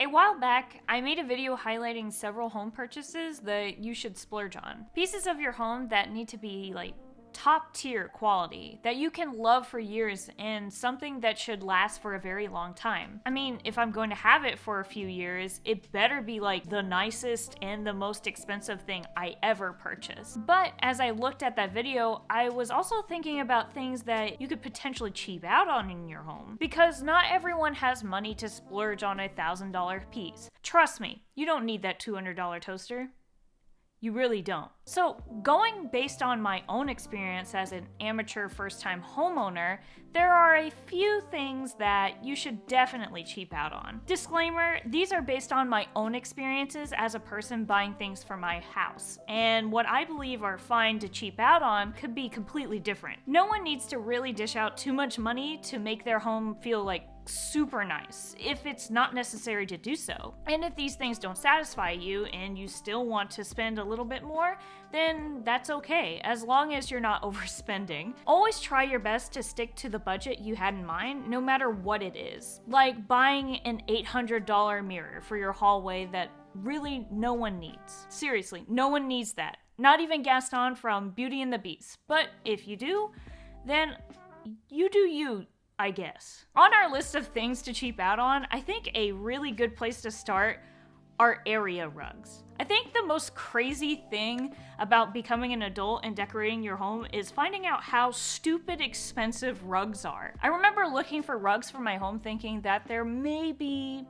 A while back, I made a video highlighting several home purchases that you should splurge on. Pieces of your home that need to be like top tier quality that you can love for years and something that should last for a very long time. I mean, if I'm going to have it for a few years, it better be like the nicest and the most expensive thing I ever purchased. But as I looked at that video, I was also thinking about things that you could potentially cheap out on in your home, because not everyone has money to splurge on a $1,000 piece. Trust me, you don't need that $200 toaster. You really don't. So, going based on my own experience as an amateur first-time homeowner, there are a few things that you should definitely cheap out on. Disclaimer, these are based on my own experiences as a person buying things for my house, and what I believe are fine to cheap out on could be completely different. No one needs to really dish out too much money to make their home feel like super nice if it's not necessary to do so. And if these things don't satisfy you and you still want to spend a little bit more, then that's okay, as long as you're not overspending. Always try your best to stick to the budget you had in mind, no matter what it is. Like buying an $800 mirror for your hallway that really no one needs. Seriously, no one needs that. Not even Gaston from Beauty and the Beast. But if you do, then you do you, I guess. On our list of things to cheap out on, I think a really good place to start are area rugs. I think the most crazy thing about becoming an adult and decorating your home is finding out how stupid expensive rugs are. I remember looking for rugs for my home thinking that there may be,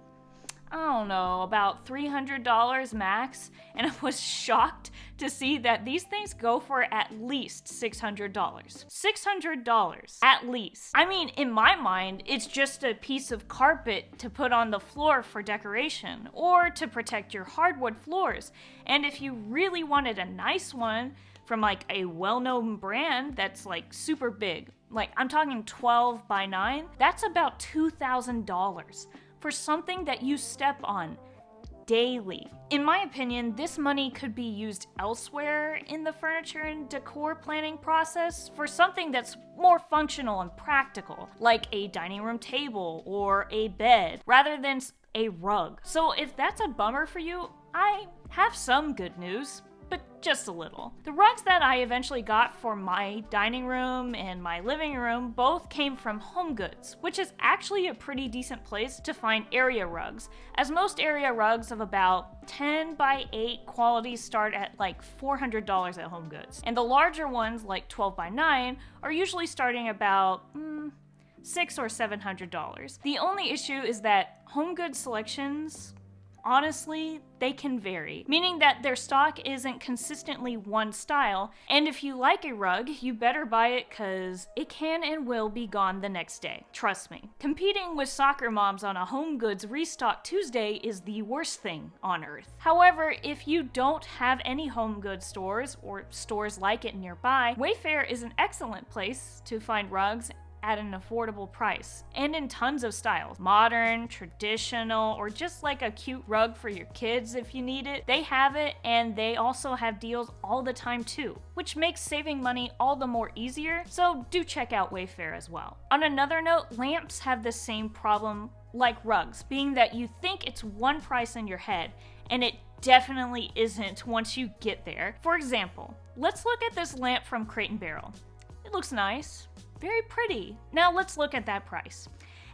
I don't know, about $300 max, and I was shocked to see that these things go for at least $600. $600, at least. I mean, in my mind, it's just a piece of carpet to put on the floor for decoration, or to protect your hardwood floors. And if you really wanted a nice one from like a well-known brand that's like super big, like I'm talking 12 by 9, that's about $2,000. For something that you step on daily. In my opinion, this money could be used elsewhere in the furniture and decor planning process for something that's more functional and practical, like a dining room table or a bed, rather than a rug. So if that's a bummer for you, I have some good news. But just a little. The rugs that I eventually got for my dining room and my living room both came from HomeGoods, which is actually a pretty decent place to find area rugs, as most area rugs of about 10 by 8 quality start at like $400 at HomeGoods. And the larger ones, like 12 by 9, are usually starting about $600 or $700. The only issue is that HomeGoods selections, honestly, they can vary, meaning that their stock isn't consistently one style, and if you like a rug, you better buy it because it can and will be gone the next day. Trust me. Competing with soccer moms on a HomeGoods restock Tuesday is the worst thing on earth. However, if you don't have any HomeGoods stores or stores like it nearby, Wayfair is an excellent place to find rugs at an affordable price, and in tons of styles. Modern, traditional, or just like a cute rug for your kids if you need it. They have it, and they also have deals all the time too, which makes saving money all the more easier, so do check out Wayfair as well. On another note, lamps have the same problem like rugs, being that you think it's one price in your head, and it definitely isn't once you get there. For example, let's look at this lamp from Crate & Barrel. It looks nice. Very pretty. Now let's look at that price.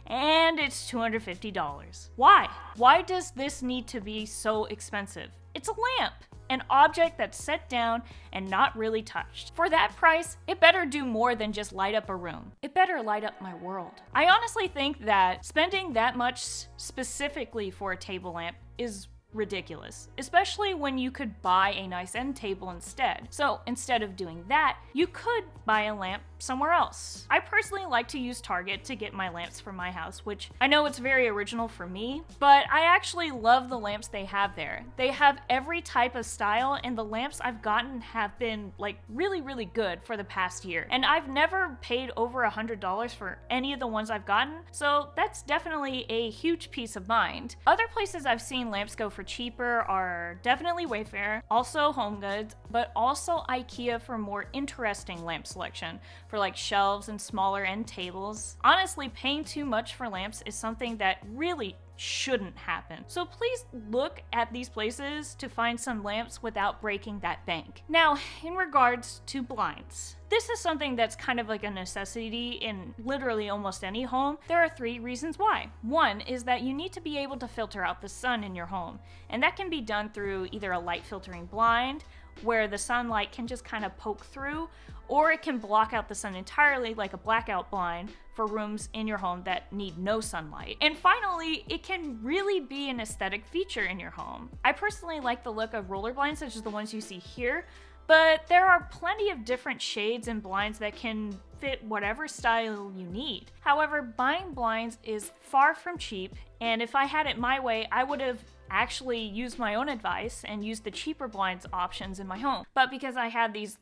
And it's $250. Why? Why does this need to be so expensive? It's a lamp, an object that's set down and not really touched. For that price, it better do more than just light up a room. It better light up my world. I honestly think that spending that much specifically for a table lamp is ridiculous, especially when you could buy a nice end table instead. So instead of doing that, you could buy a lamp somewhere else. I personally like to use Target to get my lamps for my house, which I know it's very original for me, but I actually love the lamps they have there. They have every type of style, and the lamps I've gotten have been like really good for the past year. And I've never paid over $100 for any of the ones I've gotten, so that's definitely a huge peace of mind. Other places I've seen lamps go for cheaper are definitely Wayfair, also HomeGoods, but also IKEA for more interesting lamp selection for like shelves and smaller end tables. Honestly, paying too much for lamps is something that really shouldn't happen. So please look at these places to find some lamps without breaking that bank. Now, in regards to blinds, this is something that's kind of like a necessity in literally almost any home. There are 3 reasons why. One is that you need to be able to filter out the sun in your home, and that can be done through either a light filtering blind, where the sunlight can just kind of poke through, or it can block out the sun entirely like a blackout blind for rooms in your home that need no sunlight. And finally, it can really be an aesthetic feature in your home. I personally like the look of roller blinds such as the ones you see here, but there are plenty of different shades and blinds that can fit whatever style you need. However, buying blinds is far from cheap, and if I had it my way, I would have actually used my own advice and used the cheaper blinds options in my home. But because I had these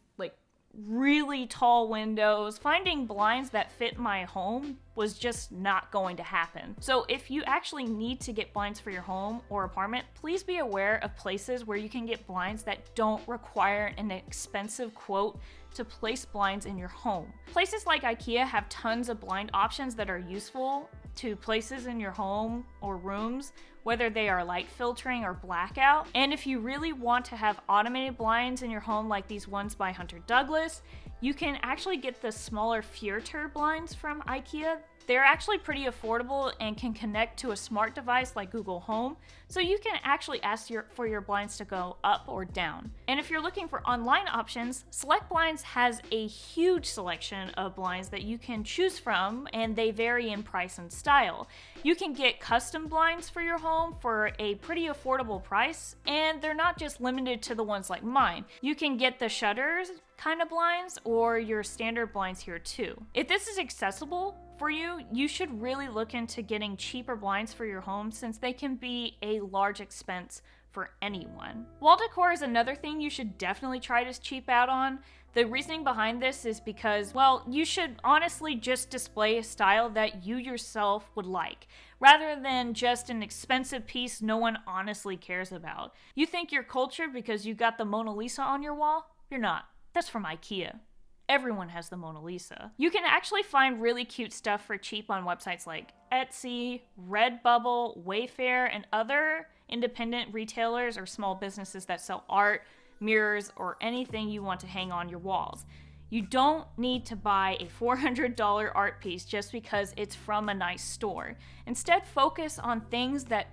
really tall windows, finding blinds that fit my home was just not going to happen. So if you actually need to get blinds for your home or apartment, please be aware of places where you can get blinds that don't require an expensive quote to place blinds in your home. Places like IKEA have tons of blind options that are useful to places in your home or rooms, whether they are light filtering or blackout. And if you really want to have automated blinds in your home like these ones by Hunter Douglas, you can actually get the smaller Fierter blinds from IKEA. They're actually pretty affordable and can connect to a smart device like Google Home, so you can actually ask for your blinds to go up or down. And if you're looking for online options, Select Blinds has a huge selection of blinds that you can choose from, and they vary in price and style. You can get custom blinds for your home for a pretty affordable price, and they're not just limited to the ones like mine. You can get the shutters kind of blinds or your standard blinds here too. If this is accessible for you, you should really look into getting cheaper blinds for your home since they can be a large expense for anyone. Wall decor is another thing you should definitely try to cheap out on. The reasoning behind this is because, well, you should honestly just display a style that you yourself would like, rather than just an expensive piece no one honestly cares about. You think you're cultured because you got the Mona Lisa on your wall? You're not. That's from IKEA. Everyone has the Mona Lisa. You can actually find really cute stuff for cheap on websites like Etsy, Redbubble, Wayfair, and other independent retailers or small businesses that sell art, mirrors, or anything you want to hang on your walls. You don't need to buy a $400 art piece just because it's from a nice store. Instead, focus on things that,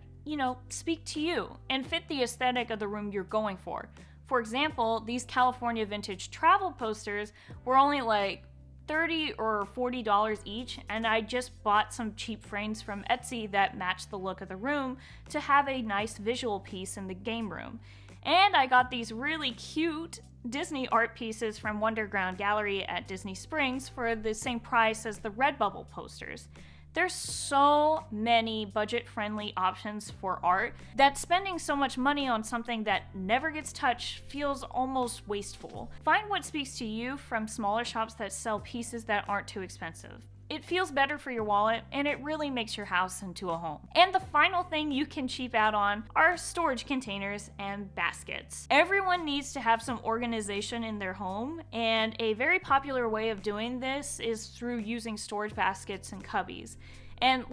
speak to you and fit the aesthetic of the room you're going for. For example, these California vintage travel posters were only like $30 or $40 each, and I just bought some cheap frames from Etsy that matched the look of the room to have a nice visual piece in the game room. And I got these really cute Disney art pieces from Wonderground Gallery at Disney Springs for the same price as the Redbubble posters. There's so many budget-friendly options for art that spending so much money on something that never gets touched feels almost wasteful. Find what speaks to you from smaller shops that sell pieces that aren't too expensive. It feels better for your wallet, and it really makes your house into a home. And the final thing you can cheap out on are storage containers and baskets. Everyone needs to have some organization in their home, and a very popular way of doing this is through using storage baskets and cubbies. And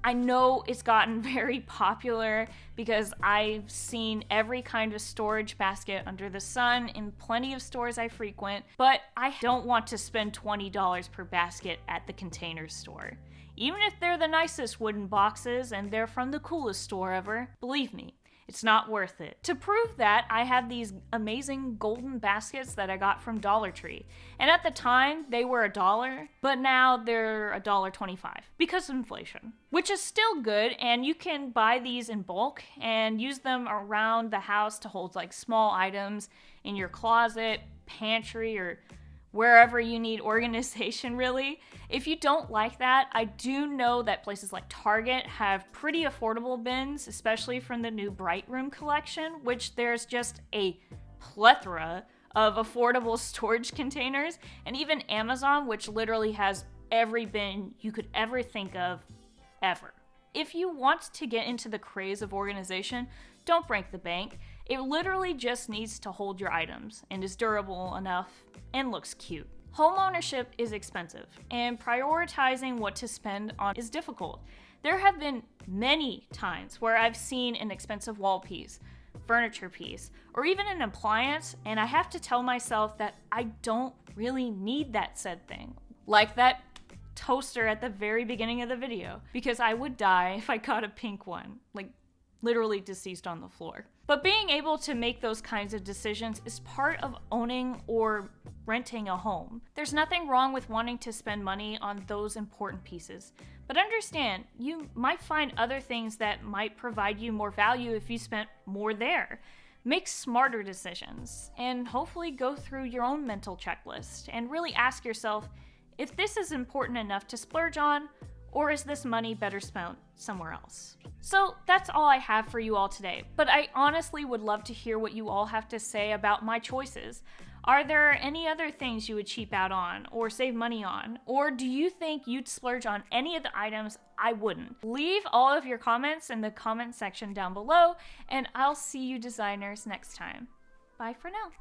I know it's gotten very popular because I've seen every kind of storage basket under the sun in plenty of stores I frequent, but I don't want to spend $20 per basket at the Container Store. Even if they're the nicest wooden boxes and they're from the coolest store ever, believe me, it's not worth it. To prove that, I have these amazing golden baskets that I got from Dollar Tree. And at the time, they were $1, but now they're $1.25 because of inflation, which is still good. And you can buy these in bulk and use them around the house to hold small items in your closet, pantry, or wherever you need organization, really. If you don't like that, I do know that places like Target have pretty affordable bins, especially from the new Bright Room collection, which there's just a plethora of affordable storage containers, and even Amazon, which literally has every bin you could ever think of, ever. If you want to get into the craze of organization, don't break the bank. It literally just needs to hold your items and is durable enough and looks cute. Homeownership is expensive, and prioritizing what to spend on is difficult. There have been many times where I've seen an expensive wall piece, furniture piece, or even an appliance, and I have to tell myself that I don't really need that said thing. Like that toaster at the very beginning of the video, because I would die if I got a pink one, like literally deceased on the floor. But being able to make those kinds of decisions is part of owning or renting a home. There's nothing wrong with wanting to spend money on those important pieces, but understand you might find other things that might provide you more value if you spent more there. Make smarter decisions, and hopefully go through your own mental checklist and really ask yourself if this is important enough to splurge on, or is this money better spent somewhere else? So that's all I have for you all today, but I honestly would love to hear what you all have to say about my choices. Are there any other things you would cheap out on or save money on? Or do you think you'd splurge on any of the items I wouldn't? Leave all of your comments in the comment section down below, and I'll see you designers next time. Bye for now.